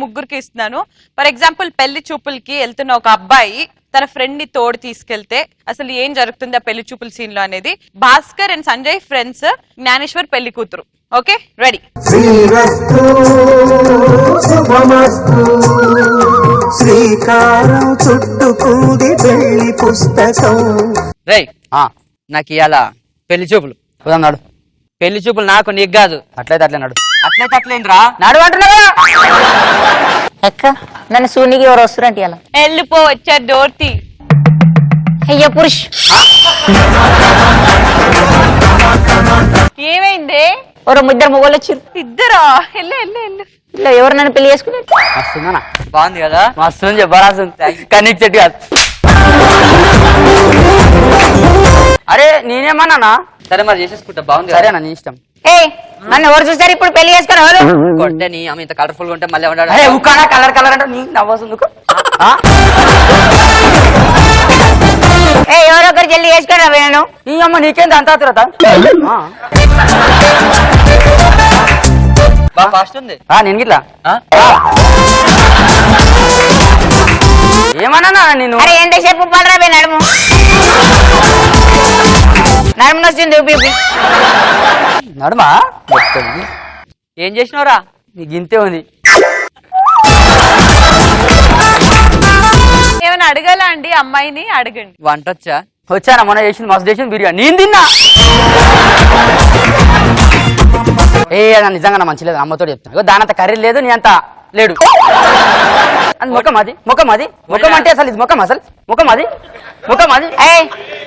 ముగ్గురికి ఇస్తున్నాను. For example పెళ్లి చూపులకి వెళ్తున్న ఒక అబ్బాయి తన ఫ్రెండ్ ని తోడు తీసుకెళ్తే అసలు ఏం జరుగుతుంది ఆ పెళ్లి చూపుల సీన్ లో అనేది. భాస్కర్ అండ్ సంజయ్ ఫ్రెండ్స్, జ్ఞానేశ్వర్ పెళ్లి కూతురు. Okay, ready. శ్రీకారం చుట్టుకుంది పెళ్లి పుస్తకం. రేయ్ నాకు ఇవాళ పెళ్లి చూపులు పోదాం నాడు. పెళ్లి చూపులు నాకు నీకు కాదు. అట్లయితే అట్లే నాడు. అట్లయితే అట్లేంద్రా నాడు అంటున్నావా? అక్క నన్ను సూనికి ఎవరు వస్తురంటే ఇలా వెళ్ళిపో, వచ్చారు డోర్ తీ. అయ్యో పురుష్ ఏమైంది? ఎవరో ఇద్దరు మొగోళ్ళు వచ్చిర్రు. ఇద్దరా? వెళ్ళు వెళ్ళు వెళ్ళు. ఇలా ఎవరు నన్ను పెళ్లి చేసుకున్నారు? మస్తుందనా? బాగుంది కదా? మస్తు చెప్పరాసు కానీ చెట్టు కాదు. అరే నేనేమన్నానా? సరే మరి చేసేసుకుంటా. బాగుంది. సరేనా, నీ ఇష్టం. ఏ నన్ను ఎవరు చూస్తారు ఇప్పుడు పెళ్లి చేసుకుని? ఎవరు కొట్టే నీ అమ్మ ఇంత కలర్ఫుల్ గా ఉంటే మళ్ళీ ఉక్కానా కలర్ కలర్ అంటే నీ నవ్వస్తుంది. ఏ ఎవరో ఒకరు జల్లి చేసుకుని నేను నీ అమ్మ నీకేంది అంత తర్వాత ఫాస్ట్ ఉంది. నేను గిట్లా ఏమన్నా నేను? అరే ఎంతసేపు పడరా బే నడుము నడుము నొచ్చింది ఊపి నడుమా. ఏం చేసినవరా? నీకు ఇంతే ఉంది. ఏమైనా అడగాల అండి? అమ్మాయిని అడగండి. వంట వచ్చా? వచ్చానా? మొన్న చేసింది మస్తు చేసింది బిర్యానీ. నేను తిన్నా. ఏ నిజంగా నా మంచి లేదు. అమ్మతో చెప్తాను. దానంత కర్రీ లేదు, నీ అంత లేడు. ముఖం అది, ముఖం అది, ముఖం అంటే అసలు ఇది ముఖం, అసలు ముఖం అది, ముఖం అది. ఏ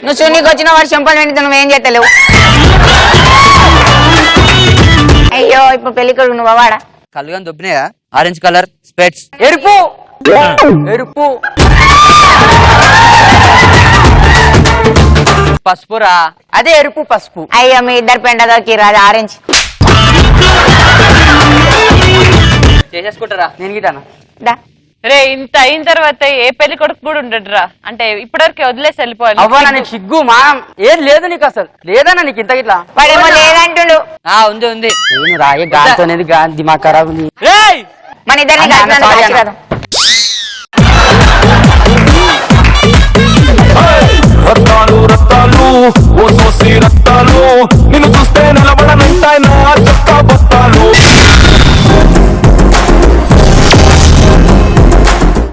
నువ్వు సున్నీకి వచ్చిన వాడు చెంపలు వెండి నువ్వేం చేస్తలేవు. అయ్యో ఇప్పుడు పెళ్లి కొడుకు నువ్వు వాడా? కళ్ళు కానీ దొబ్బినాయా? ఆరెంజ్ కలర్ స్పెట్స్, ఎరుపు ఎరుపు, పసుపురా. అదే ఎరుపు పసుపు. అయ్యో మీ ఇద్దరు పెండదోకి రాదు ఆరెంజ్. చేసేసుకుంటారా? నేను గిటానా? రే ఇంత అయిన తర్వాత ఏ పెళ్లి కొడుకు కూడా ఉండడురా. అంటే ఇప్పటివరకు వదిలేసి వెళ్ళిపోవాలి. అవ్వనా నీకు సిగ్గు మా ఏం లేదు నీకు? అసలు లేదన్నా నీకు ఇంత గిట్లా? వాడేమో లేదంటుండు. ఉంది ఉంది. నేను రాయే గాలితో అనేది దిమాగ్ ఖరాబ్ ఉంది. మన ఇద్దరిని